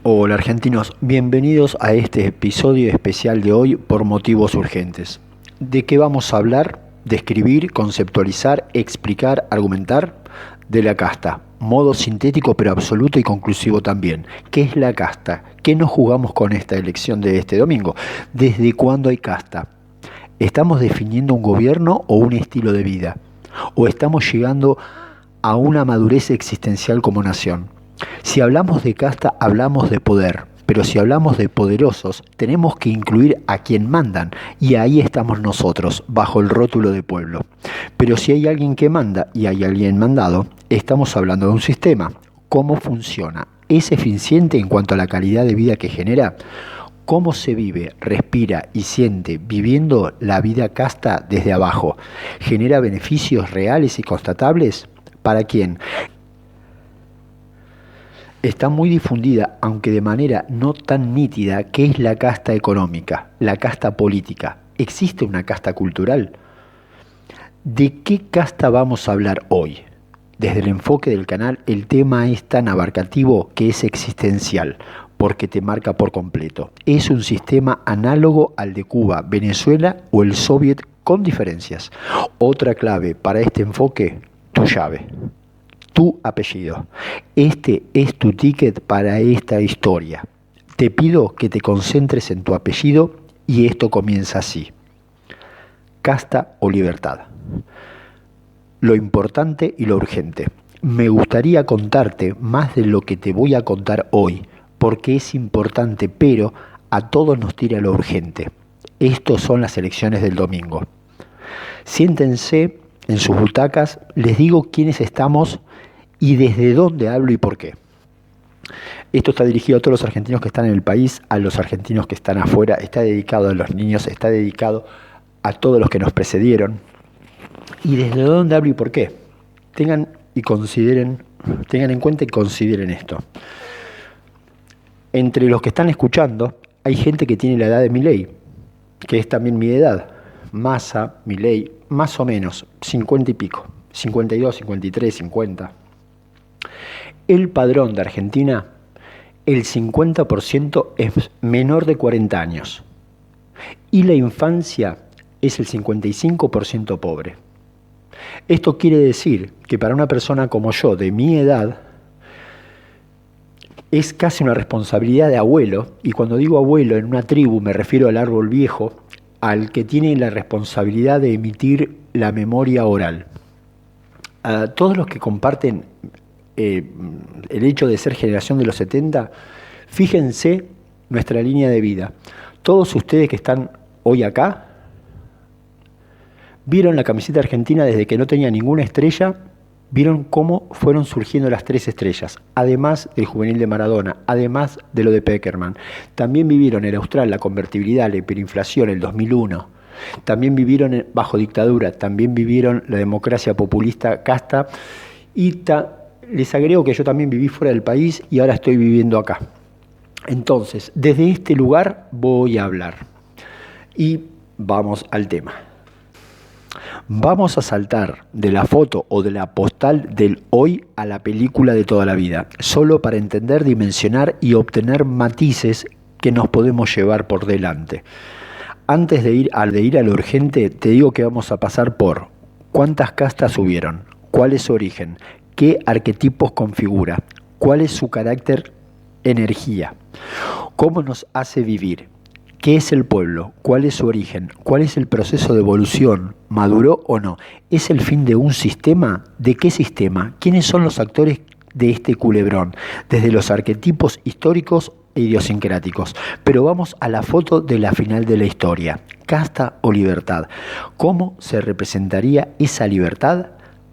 Hola argentinos, bienvenidos a este episodio especial de hoy por motivos urgentes. ¿De qué vamos a hablar? Describir, conceptualizar, explicar, argumentar de la casta. Modo sintético pero absoluto y conclusivo también. ¿Qué es la casta? ¿Qué nos jugamos con esta elección de este domingo? ¿Desde cuándo hay casta? ¿Estamos definiendo un gobierno o un estilo de vida? ¿O estamos llegando a una madurez existencial como nación? Si hablamos de casta, hablamos de poder, pero si hablamos de poderosos, tenemos que incluir a quien mandan, y ahí estamos nosotros, bajo el rótulo de pueblo. Pero si hay alguien que manda y hay alguien mandado, estamos hablando de un sistema. ¿Cómo funciona? ¿Es eficiente en cuanto a la calidad de vida que genera? ¿Cómo se vive, respira y siente viviendo la vida casta desde abajo? ¿Genera beneficios reales y constatables? ¿Para quién? Está muy difundida, aunque de manera no tan nítida, qué es la casta económica, la casta política. ¿Existe una casta cultural? ¿De qué casta vamos a hablar hoy? Desde el enfoque del canal, el tema es tan abarcativo que es existencial, porque te marca por completo. Es un sistema análogo al de Cuba, Venezuela o el Soviet con diferencias. Otra clave para este enfoque, tu llave. Tu apellido. Este es tu ticket para esta historia. Te pido que te concentres en tu apellido y esto comienza así. Casta o libertad. Lo importante y lo urgente. Me gustaría contarte más de lo que te voy a contar hoy, porque es importante, pero a todos nos tira lo urgente. Estos son las elecciones del domingo. Siéntense en sus butacas, les digo quiénes estamos y desde dónde hablo y por qué. Esto está dirigido a todos los argentinos que están en el país, a los argentinos que están afuera, está dedicado a los niños, está dedicado a todos los que nos precedieron. Y desde dónde hablo y por qué. Tengan en cuenta y consideren esto. Entre los que están escuchando, hay gente que tiene la edad de Milei, que es también mi edad. Massa, Milei, más o menos, 50 y pico, 52, 53, 50. El padrón de Argentina, el 50% es menor de 40 años y la infancia es el 55% pobre. Esto quiere decir que para una persona como yo, de mi edad, es casi una responsabilidad de abuelo, y cuando digo abuelo en una tribu me refiero al árbol viejo, al que tiene la responsabilidad de emitir la memoria oral. A todos los que comparten el hecho de ser generación de los 70, fíjense nuestra línea de vida. Todos ustedes que están hoy acá, vieron la camiseta argentina desde que no tenía ninguna estrella, vieron cómo fueron surgiendo las 3 estrellas, además del juvenil de Maradona, además de lo de Peckerman. También vivieron el austral, la convertibilidad, la hiperinflación, el 2001. También vivieron bajo dictadura, también vivieron la democracia populista casta y les agrego que yo también viví fuera del país y ahora estoy viviendo acá. Entonces, desde este lugar voy a hablar. Y vamos al tema. Vamos a saltar de la foto o de la postal del hoy a la película de toda la vida, solo para entender, dimensionar y obtener matices que nos podemos llevar por delante. Antes de ir a lo urgente, te digo que vamos a pasar por cuántas castas hubieron, cuál es su origen, qué arquetipos configura, cuál es su carácter, energía, cómo nos hace vivir, qué es el pueblo, cuál es su origen, cuál es el proceso de evolución, maduró o no, es el fin de un sistema, ¿de qué sistema? ¿Quiénes son los actores de este culebrón? Desde los arquetipos históricos e idiosincráticos. Pero vamos a la foto de la final de la historia, casta o libertad. ¿Cómo se representaría esa libertad?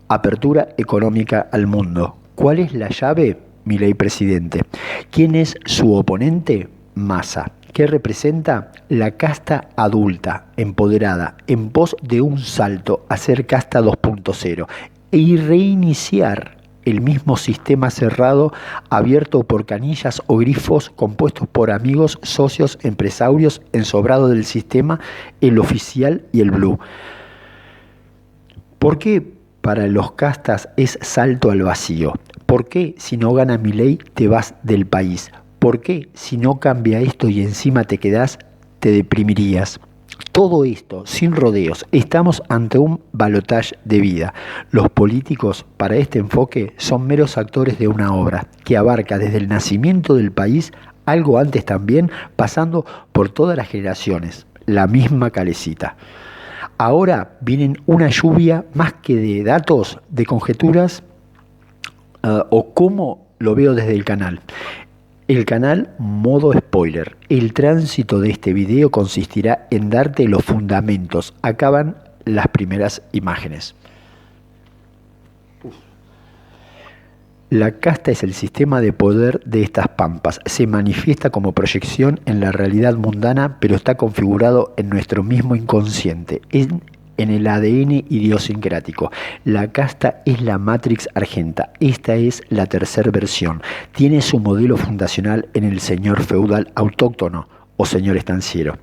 Apertura económica al mundo. ¿Cuál es la llave? Milei presidente. ¿Quién es su oponente? Massa. ¿Qué representa? La casta adulta, empoderada, en pos de un salto a ser casta 2.0 y reiniciar el mismo sistema cerrado, abierto por canillas o grifos compuestos por amigos, socios, empresarios, ensobrado del sistema, el oficial y el blue. ¿Por qué para los castas es salto al vacío? ¿Por qué si no gana Milei te vas del país? ¿Por qué si no cambia esto y encima te quedás, te deprimirías? Todo esto, sin rodeos, estamos ante un balotaje de vida. Los políticos, para este enfoque, son meros actores de una obra que abarca desde el nacimiento del país, algo antes también, pasando por todas las generaciones, la misma calecita. Ahora vienen una lluvia más que de datos, de conjeturas, o cómo lo veo desde el canal. El canal modo spoiler. El tránsito de este video consistirá en darte los fundamentos. Acaban las primeras imágenes. La casta es el sistema de poder de estas pampas. Se manifiesta como proyección en la realidad mundana, pero está configurado en nuestro mismo inconsciente, en el ADN idiosincrático. La casta es la Matrix argenta. Esta es la tercera versión. Tiene su modelo fundacional en el señor feudal autóctono o señor estanciero.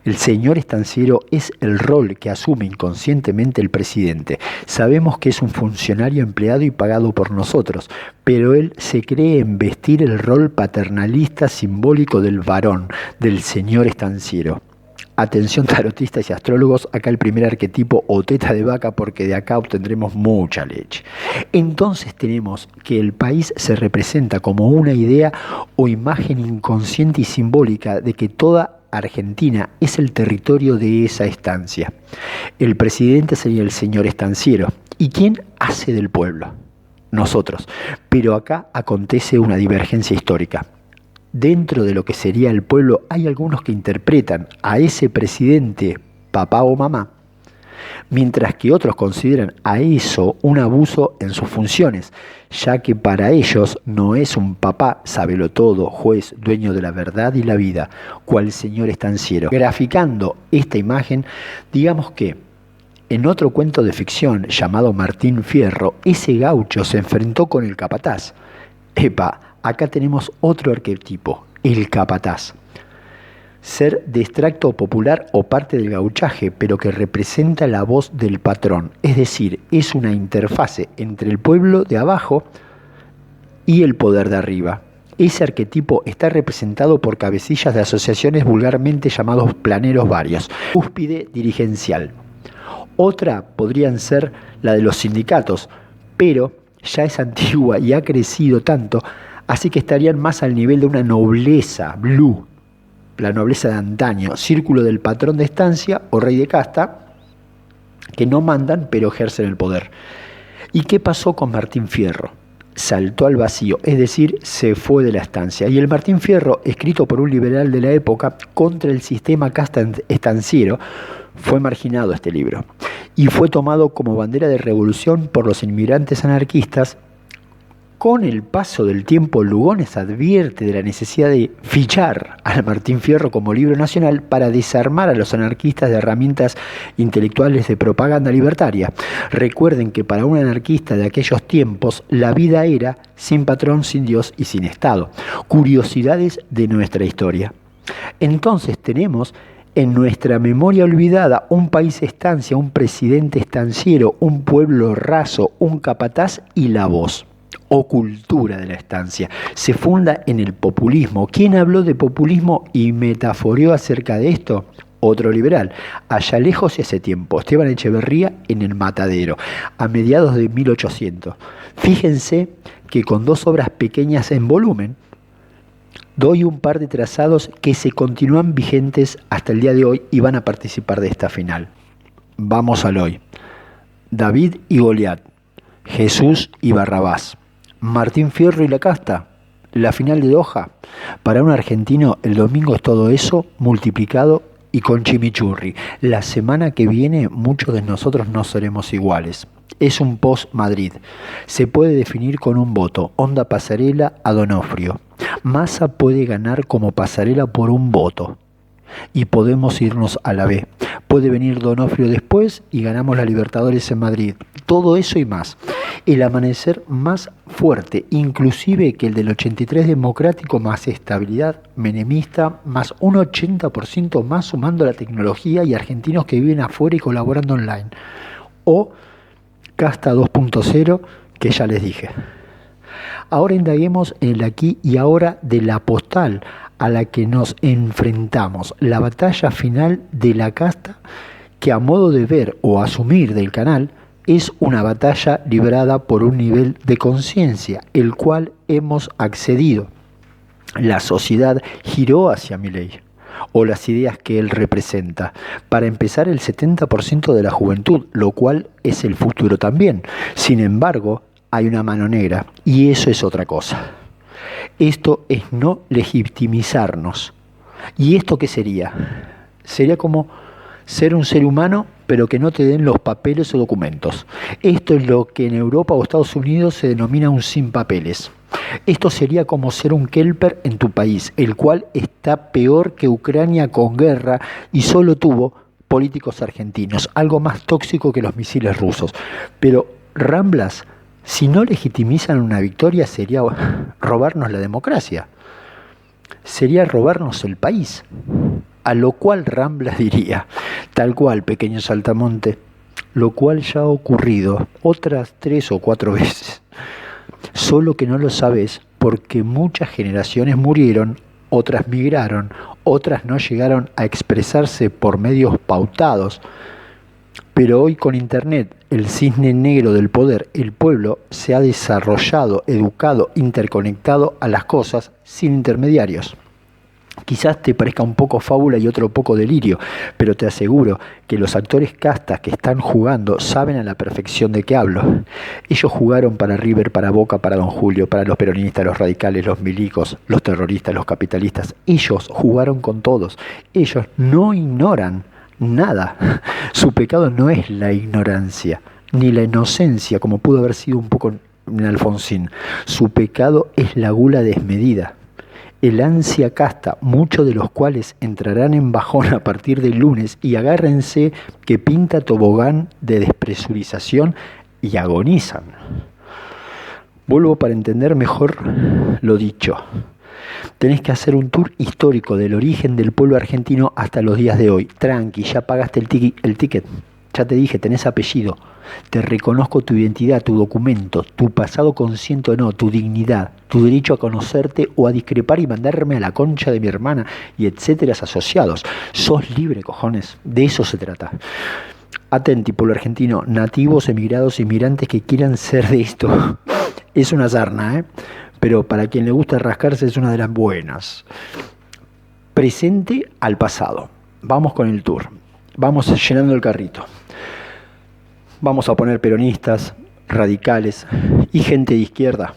El señor estanciero es el rol que asume inconscientemente el presidente. Sabemos que es un funcionario empleado y pagado por nosotros, pero él se cree en vestir el rol paternalista simbólico del varón, del señor estanciero. Atención tarotistas y astrólogos, acá el primer arquetipo o teta de vaca, porque de acá obtendremos mucha leche. Entonces tenemos que el país se representa como una idea o imagen inconsciente y simbólica de que toda Argentina es el territorio de esa estancia. El presidente sería el señor estanciero. ¿Y quién hace del pueblo? Nosotros. Pero acá acontece una divergencia histórica. Dentro de lo que sería el pueblo hay algunos que interpretan a ese presidente papá o mamá, mientras que otros consideran a eso un abuso en sus funciones, ya que para ellos no es un papá sabelotodo, juez, dueño de la verdad y la vida, cual señor estanciero. Graficando esta imagen, digamos que en otro cuento de ficción llamado Martín Fierro, ese gaucho se enfrentó con el capataz. Epa, acá tenemos otro arquetipo, el capataz. Ser de extracto popular o parte del gauchaje, pero que representa la voz del patrón. Es decir, es una interfase entre el pueblo de abajo y el poder de arriba. Ese arquetipo está representado por cabecillas de asociaciones vulgarmente llamados planeros varios. Cúspide dirigencial. Otra podrían ser la de los sindicatos, pero ya es antigua y ha crecido tanto, así que estarían más al nivel de una nobleza blue, la nobleza de antaño, círculo del patrón de estancia o rey de casta, que no mandan pero ejercen el poder. ¿Y qué pasó con Martín Fierro? Saltó al vacío, es decir, se fue de la estancia. Y el Martín Fierro, escrito por un liberal de la época contra el sistema casta estanciero, fue marginado este libro y fue tomado como bandera de revolución por los inmigrantes anarquistas. Con el paso del tiempo, Lugones advierte de la necesidad de fichar al Martín Fierro como libro nacional para desarmar a los anarquistas de herramientas intelectuales de propaganda libertaria. Recuerden que para un anarquista de aquellos tiempos, la vida era sin patrón, sin Dios y sin Estado. Curiosidades de nuestra historia. Entonces tenemos en nuestra memoria olvidada un país estancia, un presidente estanciero, un pueblo raso, un capataz y la voz o cultura de la estancia. Se funda en el populismo. ¿Quién habló de populismo y metaforeó acerca de esto? Otro liberal, allá lejos y hace tiempo, Esteban Echeverría en El Matadero, a mediados de 1800. Fíjense que con dos obras pequeñas en volumen, doy un par de trazados que se continúan vigentes hasta el día de hoy y van a participar de esta final. Vamos al hoy. David y Goliat, Jesús y Barrabás, Martín Fierro y la casta, la final de Doha. Para un argentino el domingo es todo eso multiplicado y con chimichurri. La semana que viene muchos de nosotros no seremos iguales. Es un post-Madrid. Se puede definir con un voto. Onda pasarela a Donofrio. Massa puede ganar como pasarela por un voto. Y podemos irnos a la B. Puede venir Donofrio después y ganamos la Libertadores en Madrid. Todo eso y más. El amanecer más fuerte, inclusive que el del 83 democrático, más estabilidad menemista, más un 80% más sumando la tecnología y argentinos que viven afuera y colaborando online. O Casta 2.0, que ya les dije. Ahora indaguemos en el aquí y ahora de la postal a la que nos enfrentamos, la batalla final de la casta que a modo de ver o asumir del canal es una batalla librada por un nivel de conciencia, el cual hemos accedido. La sociedad giró hacia Milei o las ideas que él representa. Para empezar, el 70% de la juventud, lo cual es el futuro también. Sin embargo, hay una mano negra y eso es otra cosa. Esto es no legitimizarnos. ¿Y esto qué sería? Sería como ser un ser humano, pero que no te den los papeles o documentos. Esto es lo que en Europa o Estados Unidos se denomina un sin papeles. Esto sería como ser un kelper en tu país, el cual está peor que Ucrania con guerra y solo tuvo políticos argentinos, algo más tóxico que los misiles rusos. Pero Ramblas, si no legitimizan una victoria, sería robarnos la democracia, sería robarnos el país. A lo cual Ramblas diría, tal cual, pequeño saltamonte, lo cual ya ha ocurrido otras 3 o 4 veces. Solo que no lo sabes porque muchas generaciones murieron, otras migraron, otras no llegaron a expresarse por medios pautados. Pero hoy con Internet, el cisne negro del poder, el pueblo se ha desarrollado, educado, interconectado a las cosas sin intermediarios. Quizás te parezca un poco fábula y otro poco delirio, pero te aseguro que los actores castas que están jugando saben a la perfección de qué hablo. Ellos jugaron para River, para Boca, para Don Julio, para los peronistas, los radicales, los milicos, los terroristas, los capitalistas. Ellos jugaron con todos. Ellos no ignoran nada. Su pecado no es la ignorancia, ni la inocencia, como pudo haber sido un poco en Alfonsín. Su pecado es la gula desmedida. El ansia casta, muchos de los cuales entrarán en bajón a partir del lunes y agárrense que pinta tobogán de despresurización y agonizan. Vuelvo para entender mejor lo dicho. Tenés que hacer un tour histórico del origen del pueblo argentino hasta los días de hoy. Tranqui, ya pagaste el ticket. Ya te dije, tenés apellido. Te reconozco tu identidad, tu documento, tu pasado consciente o no, tu dignidad, tu derecho a conocerte o a discrepar y mandarme a la concha de mi hermana y etcétera asociados. Sos libre, cojones. De eso se trata. Atenti, pueblo argentino, nativos, emigrados, inmigrantes que quieran ser de esto. Es una sarna, pero para quien le gusta rascarse es una de las buenas. Presente al pasado. Vamos con el tour. Vamos llenando el carrito. Vamos a poner peronistas, radicales y gente de izquierda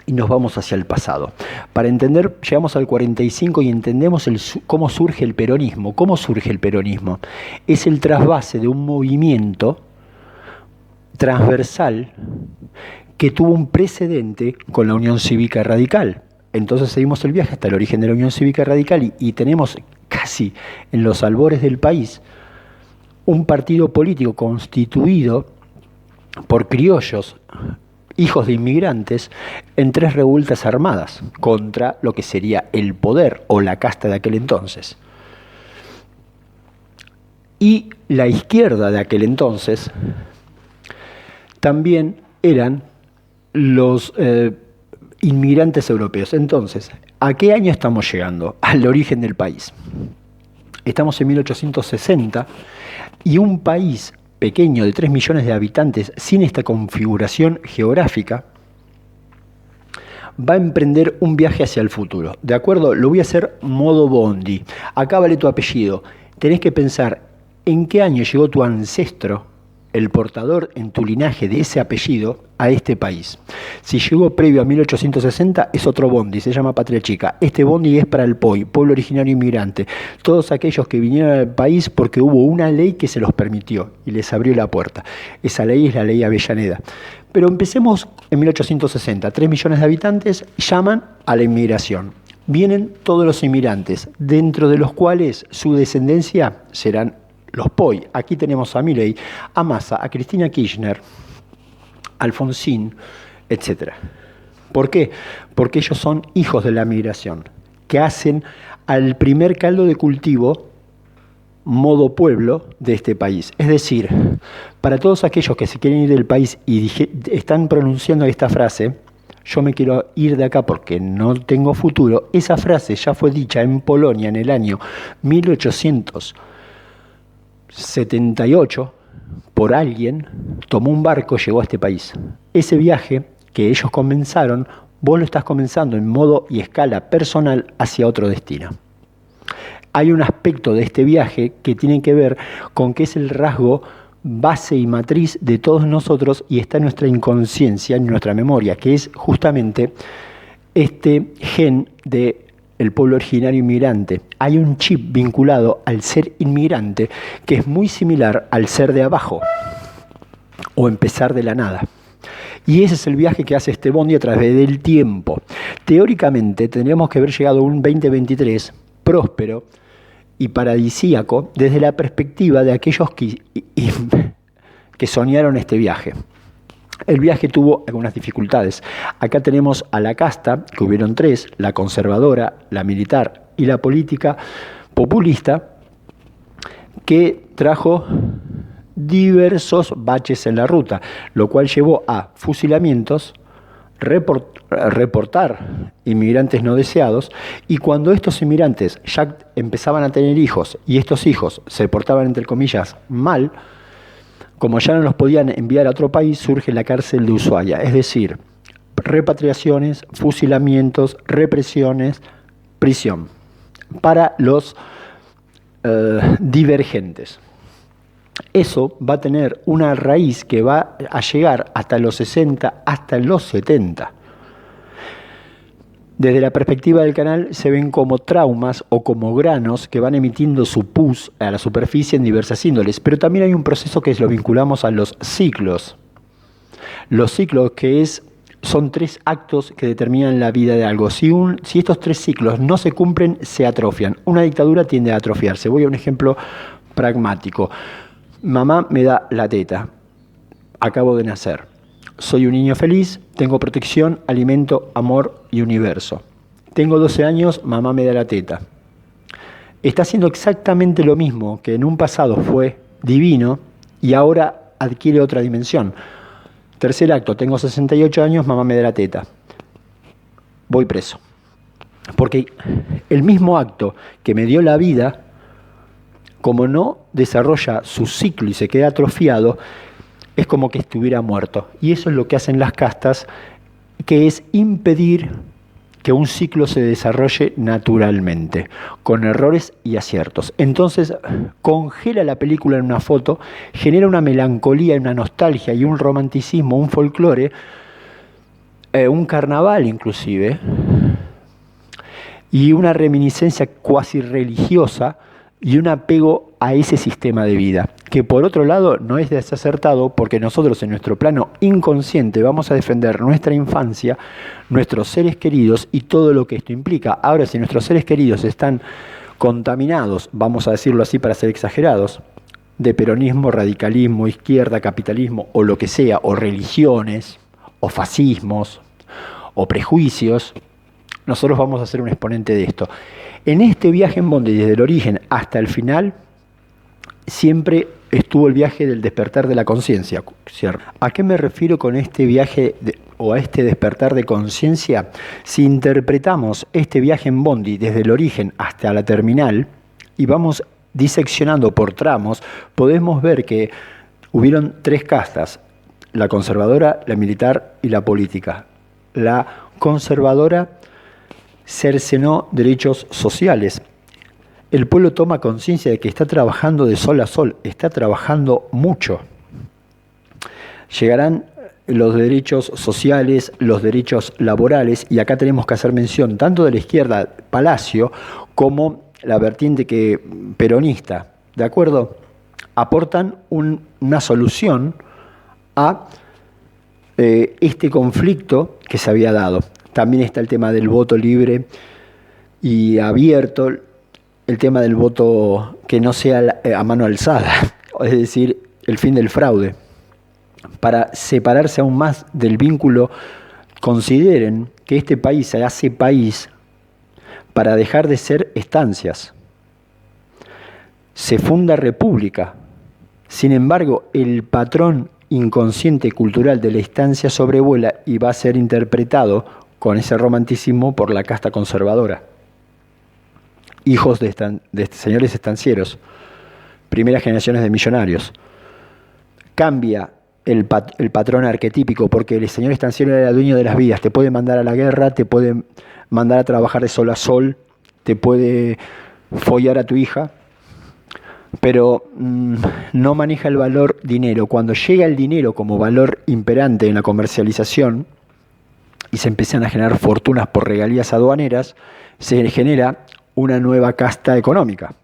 y nos vamos hacia el pasado. Para entender, llegamos al 45 y entendemos cómo surge el peronismo. ¿Cómo surge el peronismo? Es el trasvase de un movimiento transversal que tuvo un precedente con la Unión Cívica Radical. Entonces seguimos el viaje hasta el origen de la Unión Cívica Radical y tenemos casi en los albores del país un partido político constituido por criollos, hijos de inmigrantes, en 3 revueltas armadas contra lo que sería el poder o la casta de aquel entonces. Y la izquierda de aquel entonces también eran los inmigrantes europeos. Entonces, ¿a qué año estamos llegando? Al origen del país. Estamos en 1860 y un país pequeño de 3 millones de habitantes sin esta configuración geográfica va a emprender un viaje hacia el futuro. ¿De acuerdo? Lo voy a hacer modo Bondi. Acá vale tu apellido. Tenés que pensar en qué año llegó tu ancestro, el portador en tu linaje de ese apellido, a este país. Si llegó previo a 1860 es otro bondi, se llama Patria Chica. Este bondi es para el POI, pueblo originario inmigrante. Todos aquellos que vinieron al país porque hubo una ley que se los permitió y les abrió la puerta. Esa ley es la ley Avellaneda. Pero empecemos en 1860. 3 millones de habitantes llaman a la inmigración. Vienen todos los inmigrantes, dentro de los cuales su descendencia serán los POI. Aquí tenemos a Milei, a Massa, a Cristina Kirchner, Alfonsín, etc. ¿Por qué? Porque ellos son hijos de la migración, que hacen al primer caldo de cultivo modo pueblo de este país. Es decir, para todos aquellos que se quieren ir del país y están pronunciando esta frase, yo me quiero ir de acá porque no tengo futuro, esa frase ya fue dicha en Polonia en el año 1878 por alguien, tomó un barco, llegó a este país. Ese viaje que ellos comenzaron, vos lo estás comenzando en modo y escala personal hacia otro destino. Hay un aspecto de este viaje que tiene que ver con que es el rasgo base y matriz de todos nosotros y está en nuestra inconsciencia, en nuestra memoria, que es justamente este gen del pueblo originario inmigrante. Hay un chip vinculado al ser inmigrante que es muy similar al ser de abajo o empezar de la nada. Y ese es el viaje que hace este bondi a través del tiempo. Teóricamente tendríamos que haber llegado a un 2023 próspero y paradisíaco desde la perspectiva de aquellos que soñaron este viaje. El viaje tuvo algunas dificultades. Acá tenemos a la casta, que hubieron tres: la conservadora, la militar y la política populista, que trajo diversos baches en la ruta, lo cual llevó a fusilamientos, reportar inmigrantes no deseados, y cuando estos inmigrantes ya empezaban a tener hijos y estos hijos se portaban entre comillas mal, como ya no los podían enviar a otro país, surge la cárcel de Ushuaia, es decir, repatriaciones, fusilamientos, represiones, prisión para los divergentes. Eso va a tener una raíz que va a llegar hasta los 60, hasta los 70. Desde la perspectiva del canal se ven como traumas o como granos que van emitiendo su pus a la superficie en diversas índoles, pero también hay un proceso que lo vinculamos a los ciclos. Los ciclos son tres actos que determinan la vida de algo. Si estos tres ciclos no se cumplen, se atrofian. Una dictadura tiende a atrofiarse. Voy a un ejemplo pragmático. Mamá me da la teta, acabo de nacer, soy un niño feliz, tengo protección, alimento, amor y universo. Tengo 12 años, mamá me da la teta. Está haciendo exactamente lo mismo que en un pasado fue divino y ahora adquiere otra dimensión. Tercer acto, tengo 68 años, mamá me da la teta. Voy preso. Porque el mismo acto que me dio la vida, como no desarrolla su ciclo y se queda atrofiado, es como que estuviera muerto. Y eso es lo que hacen las castas, que es impedir que un ciclo se desarrolle naturalmente, con errores y aciertos. Entonces, congela la película en una foto, genera una melancolía, una nostalgia y un romanticismo, un folclore, un carnaval inclusive, y una reminiscencia cuasi religiosa, y un apego a ese sistema de vida, que por otro lado no es desacertado, porque nosotros en nuestro plano inconsciente vamos a defender nuestra infancia, nuestros seres queridos y todo lo que esto implica. Ahora, si nuestros seres queridos están contaminados, vamos a decirlo así para ser exagerados, de peronismo, radicalismo, izquierda, capitalismo o lo que sea, o religiones, o fascismos, o prejuicios, nosotros vamos a ser un exponente de esto. En este viaje en bondi, desde el origen hasta el final, siempre estuvo el viaje del despertar de la conciencia. ¿A qué me refiero con este viaje o a este despertar de conciencia? Si interpretamos este viaje en bondi desde el origen hasta la terminal y vamos diseccionando por tramos, podemos ver que hubieron tres castas: la conservadora, la militar y la política. La conservadora cercenó derechos sociales. El pueblo toma conciencia de que está trabajando de sol a sol, está trabajando mucho. Llegarán los derechos sociales, los derechos laborales, y acá tenemos que hacer mención tanto de la izquierda, Palacio, como la vertiente peronista, ¿de acuerdo? Aportan una solución a este conflicto que se había dado. También está el tema del voto libre y abierto, el tema del voto que no sea a mano alzada, es decir, el fin del fraude. Para separarse aún más del vínculo, consideren que este país se hace país para dejar de ser estancias. Se funda república. Sin embargo, el patrón inconsciente cultural de la instancia sobrevuela y va a ser interpretado con ese romanticismo por la casta conservadora. Hijos de señores estancieros, primeras generaciones de millonarios. Cambia el patrón arquetípico, porque el señor estanciero era dueño de las vidas, te puede mandar a la guerra, te puede mandar a trabajar de sol a sol, te puede follar a tu hija, pero no maneja el valor dinero. Cuando llega el dinero como valor imperante en la comercialización y se empiezan a generar fortunas por regalías aduaneras, se genera una nueva casta económica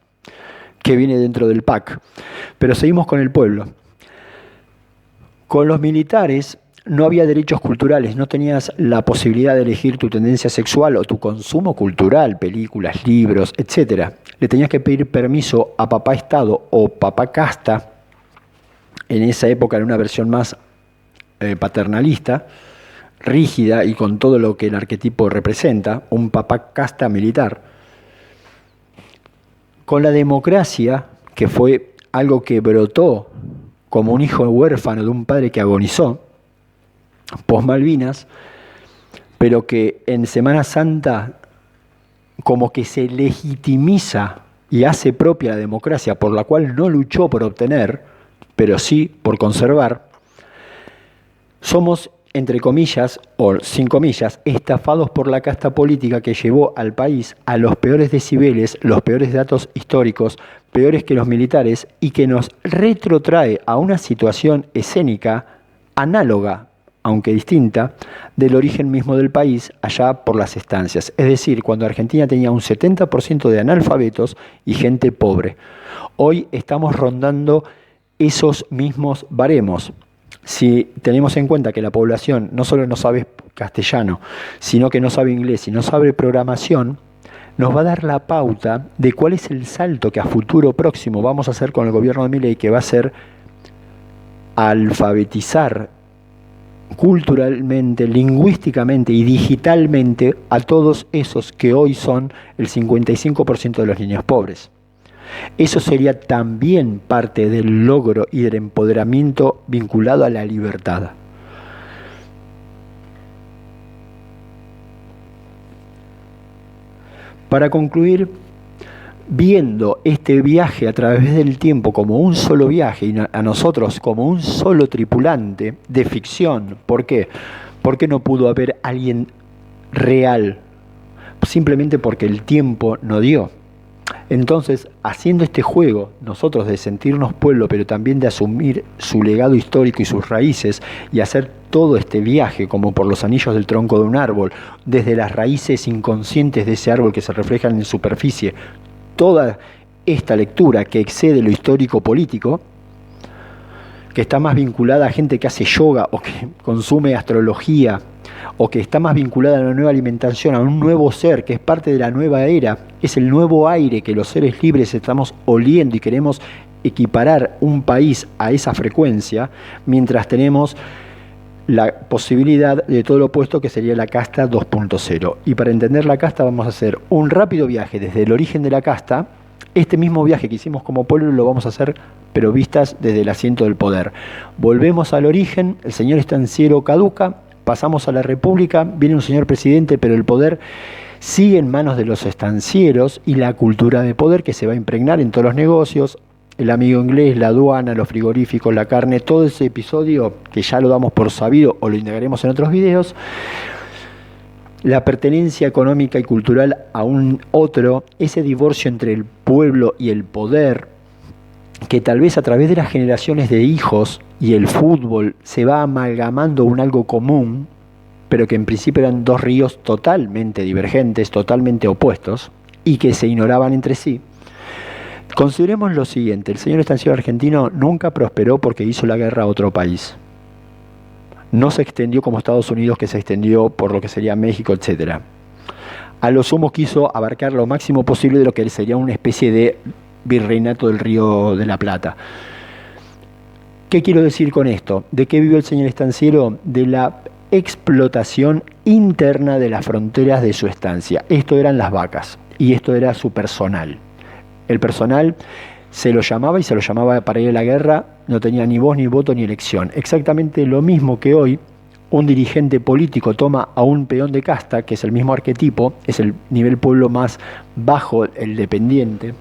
que viene dentro del PAC. Pero seguimos con el pueblo. Con los militares no había derechos culturales, no tenías la posibilidad de elegir tu tendencia sexual o tu consumo cultural, películas, libros, etc. Le tenías que pedir permiso a papá Estado o papá casta, en esa época en una versión más paternalista, rígida y con todo lo que el arquetipo representa, un papá casta militar. Con la democracia, que fue algo que brotó como un hijo huérfano de un padre que agonizó, post-Malvinas, pero que en Semana Santa como que se legitimiza y hace propia la democracia, por la cual no luchó por obtener, pero sí por conservar, somos, entre comillas, o sin comillas, estafados por la casta política que llevó al país a los peores decibeles, los peores datos históricos, peores que los militares, y que nos retrotrae a una situación escénica análoga, aunque distinta, del origen mismo del país, allá por las estancias. Es decir, cuando Argentina tenía un 70% de analfabetos y gente pobre. Hoy estamos rondando esos mismos baremos. Si tenemos en cuenta que la población no solo no sabe castellano, sino que no sabe inglés y no sabe programación, nos va a dar la pauta de cuál es el salto que a futuro próximo vamos a hacer con el gobierno de Milei, que va a ser alfabetizar culturalmente, lingüísticamente y digitalmente a todos esos que hoy son el 55% de los niños pobres. Eso sería también parte del logro y del empoderamiento vinculado a la libertad. Para concluir, viendo este viaje a través del tiempo como un solo viaje y a nosotros como un solo tripulante de ficción, ¿por qué? ¿Por qué no pudo haber alguien real? Simplemente porque el tiempo no dio. Entonces, haciendo este juego, nosotros de sentirnos pueblo, pero también de asumir su legado histórico y sus raíces, y hacer todo este viaje como por los anillos del tronco de un árbol, desde las raíces inconscientes de ese árbol que se reflejan en superficie, toda esta lectura que excede lo histórico-político, que está más vinculada a gente que hace yoga o que consume astrología, o que está más vinculada a una nueva alimentación, a un nuevo ser, que es parte de la nueva era, es el nuevo aire que los seres libres estamos oliendo y queremos equiparar un país a esa frecuencia, mientras tenemos la posibilidad de todo lo opuesto, que sería la casta 2.0. Y para entender la casta vamos a hacer un rápido viaje desde el origen de la casta. Este mismo viaje que hicimos como pueblo lo vamos a hacer, pero vistas desde el asiento del poder. Volvemos al origen, el señor estanciero caduca, pasamos a la república, viene un señor presidente, pero el poder sigue en manos de los estancieros y la cultura de poder que se va a impregnar en todos los negocios, el amigo inglés, la aduana, los frigoríficos, la carne, todo ese episodio que ya lo damos por sabido o lo indagaremos en otros videos. La pertenencia económica y cultural a un otro, ese divorcio entre el pueblo y el poder, que tal vez a través de las generaciones de hijos y el fútbol se va amalgamando un algo común, pero que en principio eran dos ríos totalmente divergentes, totalmente opuestos, y que se ignoraban entre sí. Consideremos lo siguiente: el señor estanciero argentino nunca prosperó porque hizo la guerra a otro país. No se extendió como Estados Unidos, que se extendió por lo que sería México, etc. A lo sumo quiso abarcar lo máximo posible de lo que sería una especie de virreinato del Río de la Plata. ¿Qué quiero decir con esto? ¿De qué vivió el señor estanciero? De la explotación interna de las fronteras de su estancia. Esto eran las vacas y esto era su personal. El personal se lo llamaba y se lo llamaba para ir a la guerra, no tenía ni voz, ni voto, ni elección. Exactamente lo mismo que hoy un dirigente político toma a un peón de casta, que es el mismo arquetipo, es el nivel pueblo más bajo, el dependiente,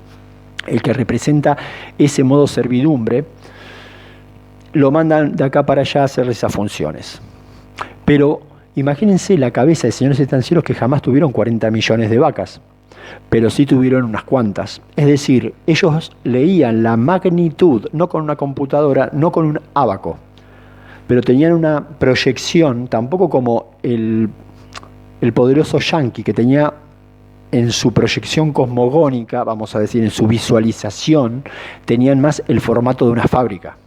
el que representa ese modo servidumbre, lo mandan de acá para allá a hacer esas funciones. Pero imagínense la cabeza de señores estancieros que jamás tuvieron 40 millones de vacas, pero sí tuvieron unas cuantas. Es decir, ellos leían la magnitud, no con una computadora, no con un ábaco, pero tenían una proyección, tampoco como el poderoso yanqui, que tenía en su proyección cosmogónica, vamos a decir, en su visualización, tenían más el formato de una fábrica.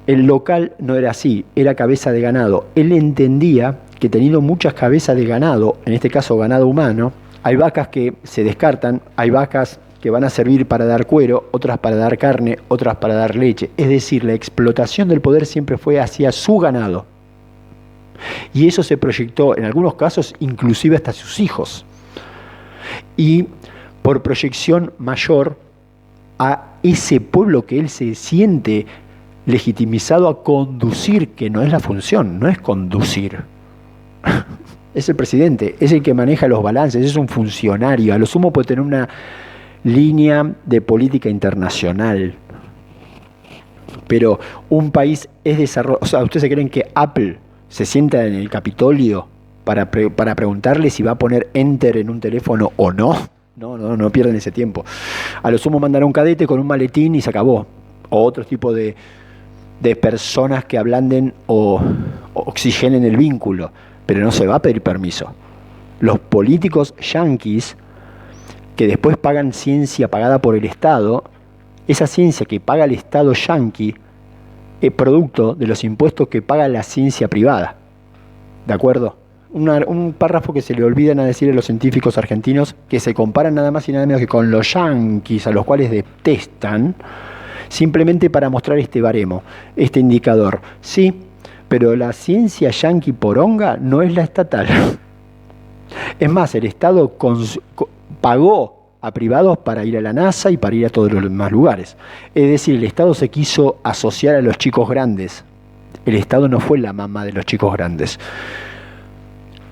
El local no era así, era cabeza de ganado. Él entendía que teniendo muchas cabezas de ganado, en este caso ganado humano, hay vacas que se descartan, hay vacas que van a servir para dar cuero, otras para dar carne, otras para dar leche. Es decir, la explotación del poder siempre fue hacia su ganado. Y eso se proyectó, en algunos casos, inclusive hasta sus hijos. Y por proyección mayor a ese pueblo que él se siente legitimizado a conducir, que no es la función, no es conducir. Es el presidente, es el que maneja los balances, es un funcionario. A lo sumo puede tener una línea de política internacional. Pero un país es desarrollo. O sea, ¿ustedes se creen que Apple se sienta en el Capitolio para preguntarle si va a poner enter en un teléfono o no? No pierden ese tiempo. A lo sumo mandará un cadete con un maletín y se acabó. O otro tipo de personas que ablanden o oxigenen el vínculo, pero no se va a pedir permiso. Los políticos yanquis que después pagan ciencia pagada por el Estado, esa ciencia que paga el Estado yanqui es producto de los impuestos que paga la ciencia privada. ¿De acuerdo? Un párrafo que se le olvidan a decir a los científicos argentinos, que se comparan nada más y nada menos que con los yanquis, a los cuales detestan, simplemente para mostrar este baremo, este indicador. Sí, pero la ciencia yanqui poronga no es la estatal. Es más, el Estado pagó a privados para ir a la NASA y para ir a todos los demás lugares. Es decir, el Estado se quiso asociar a los chicos grandes. El Estado no fue la mamá de los chicos grandes.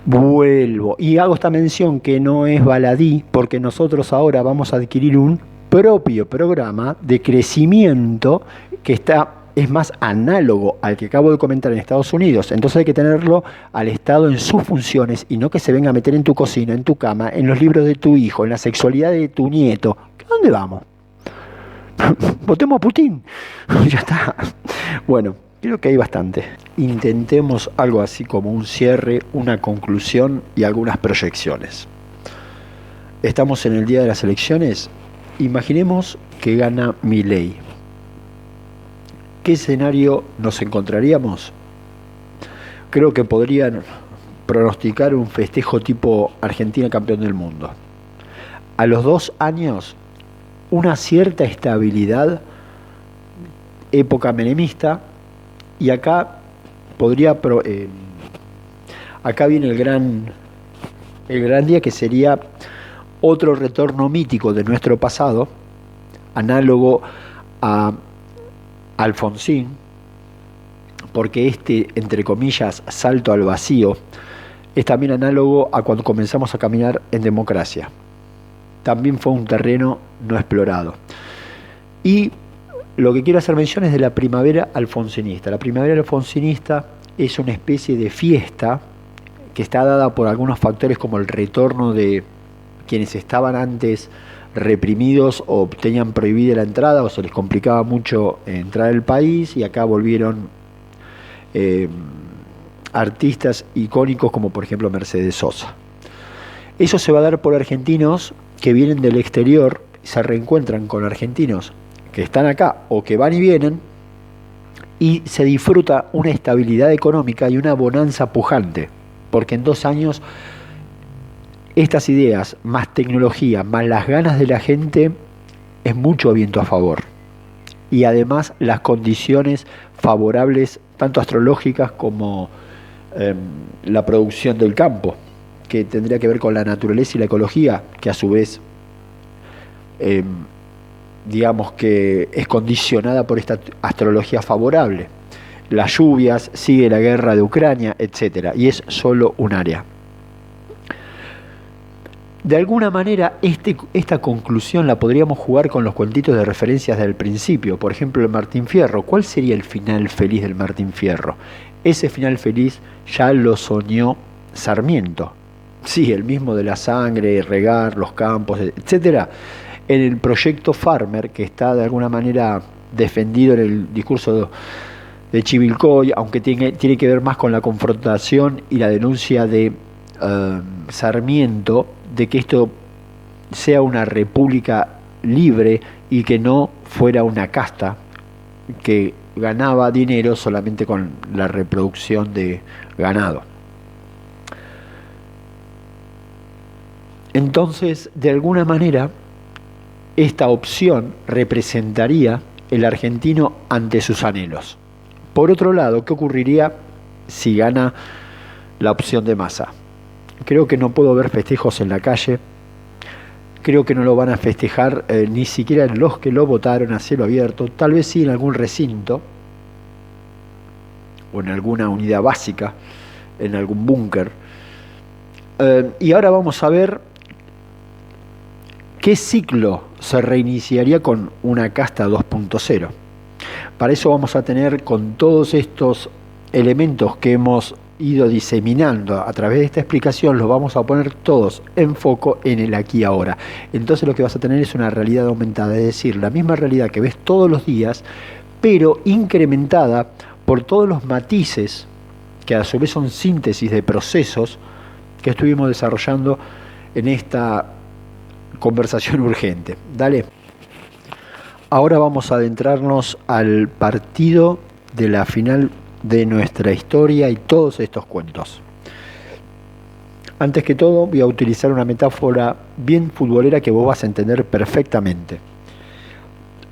Vuelvo y hago esta mención que no es baladí, porque nosotros ahora vamos a adquirir un propio programa de crecimiento que es más análogo al que acabo de comentar en Estados Unidos. Entonces hay que tenerlo al Estado en sus funciones y no que se venga a meter en tu cocina, en tu cama, en los libros de tu hijo, en la sexualidad de tu nieto. ¿A dónde vamos? Votemos a Putin. Ya está. Bueno, creo que hay bastante. Intentemos algo así como un cierre, una conclusión y algunas proyecciones. Estamos en el día de las elecciones. Imaginemos que gana Milei. ¿Qué escenario nos encontraríamos? Creo que podrían pronosticar un festejo tipo Argentina campeón del mundo. A los 2 años, una cierta estabilidad, época menemista, y acá acá viene el gran día, que sería otro retorno mítico de nuestro pasado, análogo a Alfonsín, porque entre comillas, salto al vacío, es también análogo a cuando comenzamos a caminar en democracia. También fue un terreno no explorado. Y lo que quiero hacer mención es de la primavera alfonsinista. La primavera alfonsinista es una especie de fiesta que está dada por algunos factores como el retorno de quienes estaban antes reprimidos o tenían prohibida la entrada o se les complicaba mucho entrar al país, y acá volvieron artistas icónicos como por ejemplo Mercedes Sosa. Eso se va a dar por argentinos que vienen del exterior, se reencuentran con argentinos que están acá o que van y vienen, y se disfruta una estabilidad económica y una bonanza pujante, porque en 2 años estas ideas, más tecnología, más las ganas de la gente, es mucho viento a favor. Y además las condiciones favorables, tanto astrológicas como la producción del campo, que tendría que ver con la naturaleza y la ecología, que a su vez digamos que es condicionada por esta astrología favorable. Las lluvias, sigue la guerra de Ucrania, etcétera, y es solo un área. De alguna manera, esta conclusión la podríamos jugar con los cuentitos de referencias del principio. Por ejemplo, el Martín Fierro. ¿Cuál sería el final feliz del Martín Fierro? Ese final feliz ya lo soñó Sarmiento. Sí, el mismo de la sangre, regar los campos, etcétera. En el proyecto Farmer, que está de alguna manera defendido en el discurso de Chivilcoy, aunque tiene que ver más con la confrontación y la denuncia de Sarmiento, de que esto sea una república libre y que no fuera una casta que ganaba dinero solamente con la reproducción de ganado. Entonces, de alguna manera, esta opción representaría el argentino ante sus anhelos. Por otro lado, ¿qué ocurriría si gana la opción de Massa? Creo que no puedo ver festejos en la calle. Creo que no lo van a festejar ni siquiera los que lo votaron a cielo abierto. Tal vez sí en algún recinto o en alguna unidad básica, en algún búnker. Y ahora vamos a ver qué ciclo se reiniciaría con una casta 2.0. Para eso vamos a tener, con todos estos elementos que hemos ido diseminando a través de esta explicación, los vamos a poner todos en foco en el aquí y ahora. Entonces lo que vas a tener es una realidad aumentada, es decir, la misma realidad que ves todos los días, pero incrementada por todos los matices que a su vez son síntesis de procesos que estuvimos desarrollando en esta conversación urgente. Dale. Ahora vamos a adentrarnos al partido de la final de nuestra historia y todos estos cuentos. Antes que todo, voy a utilizar una metáfora bien futbolera que vos vas a entender perfectamente.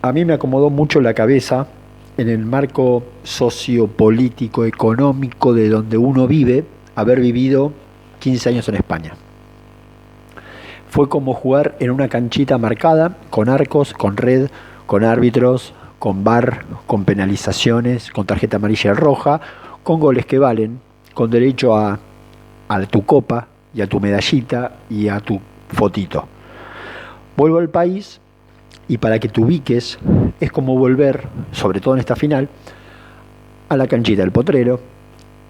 A mí me acomodó mucho la cabeza en el marco sociopolítico, económico de donde uno vive, haber vivido 15 años en España. Fue como jugar en una canchita marcada, con arcos, con red, con árbitros, con VAR, con penalizaciones, con tarjeta amarilla y roja, con goles que valen, con derecho a tu copa y a tu medallita y a tu fotito. Vuelvo al país y para que te ubiques es como volver, sobre todo en esta final, a la canchita del Potrero,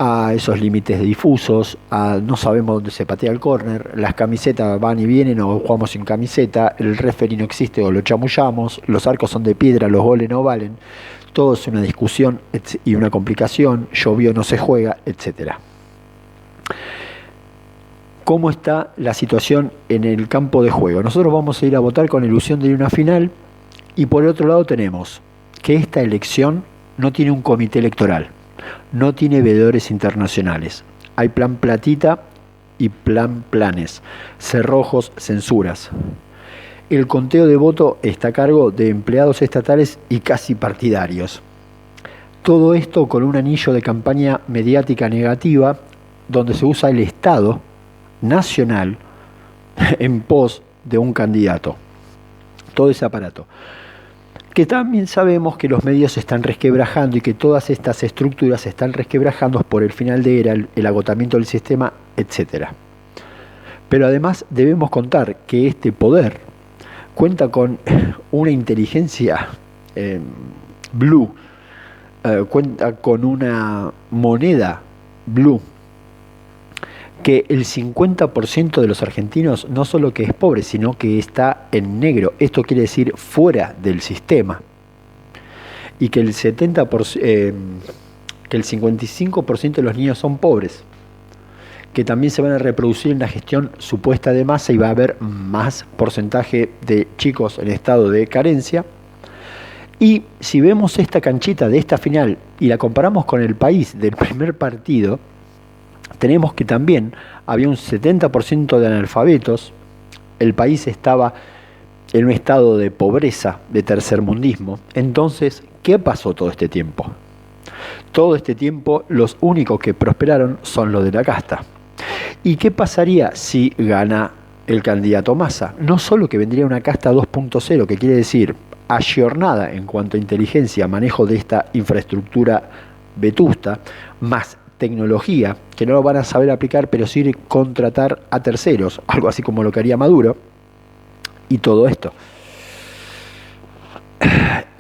a esos límites difusos, a no sabemos dónde se patea el córner, las camisetas van y vienen o jugamos sin camiseta, el referee no existe o lo chamullamos, los arcos son de piedra, los goles no valen, todo es una discusión y una complicación, llovió, no se juega, etc. ¿Cómo está la situación en el campo de juego? Nosotros vamos a ir a votar con ilusión de ir a una final y por el otro lado tenemos que esta elección no tiene un comité electoral. No tiene veedores internacionales. Hay plan platita y plan planes, cerrojos, censuras. El conteo de voto está a cargo de empleados estatales y casi partidarios. Todo esto con un anillo de campaña mediática negativa donde se usa el Estado nacional en pos de un candidato. Todo ese aparato. Que también sabemos que los medios se están resquebrajando y que todas estas estructuras se están resquebrajando por el final de era, el agotamiento del sistema, etc. Pero además debemos contar que este poder cuenta con una inteligencia blue, cuenta con una moneda blue, que el 50% de los argentinos no solo que es pobre, sino que está en negro. Esto quiere decir fuera del sistema. Y que el 55% de los niños son pobres. Que también se van a reproducir en la gestión supuesta de Massa y va a haber más porcentaje de chicos en estado de carencia. Y si vemos esta canchita de esta final y la comparamos con el país del primer partido, tenemos que también había un 70% de analfabetos, el país estaba en un estado de pobreza, de tercermundismo. Entonces, ¿qué pasó todo este tiempo? Todo este tiempo los únicos que prosperaron son los de la casta. ¿Y qué pasaría si gana el candidato Massa? No solo que vendría una casta 2.0, que quiere decir ayornada en cuanto a inteligencia, manejo de esta infraestructura vetusta, más tecnología, que no lo van a saber aplicar, pero sí contratar a terceros, algo así como lo que haría Maduro, y todo esto,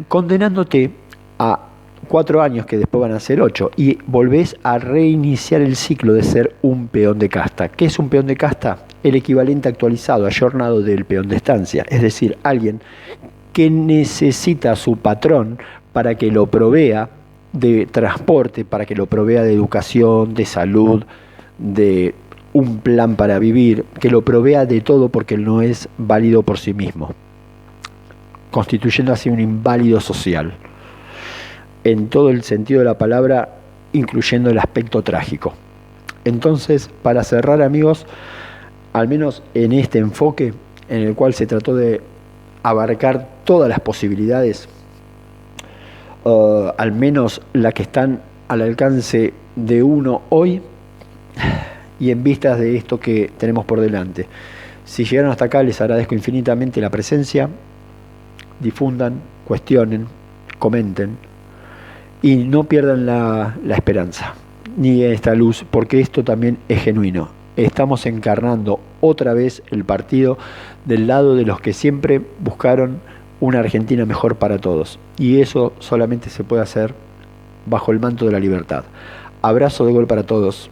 condenándote a 4 años que después van a ser 8, y volvés a reiniciar el ciclo de ser un peón de casta. ¿Qué es un peón de casta? El equivalente actualizado, ayornado del peón de estancia, es decir, alguien que necesita a su patrón para que lo provea de transporte, para que lo provea de educación, de salud, de un plan para vivir, que lo provea de todo porque él no es válido por sí mismo, constituyendo así un inválido social, en todo el sentido de la palabra, incluyendo el aspecto trágico. Entonces, para cerrar, amigos, al menos en este enfoque, en el cual se trató de abarcar todas las posibilidades, al menos las que están al alcance de uno hoy, y en vistas de esto que tenemos por delante. Si llegaron hasta acá, les agradezco infinitamente la presencia. Difundan, cuestionen, comenten y no pierdan la esperanza ni esta luz, porque esto también es genuino. Estamos encarnando otra vez el partido del lado de los que siempre buscaron una Argentina mejor para todos, y eso solamente se puede hacer bajo el manto de la libertad. Abrazo de gol para todos.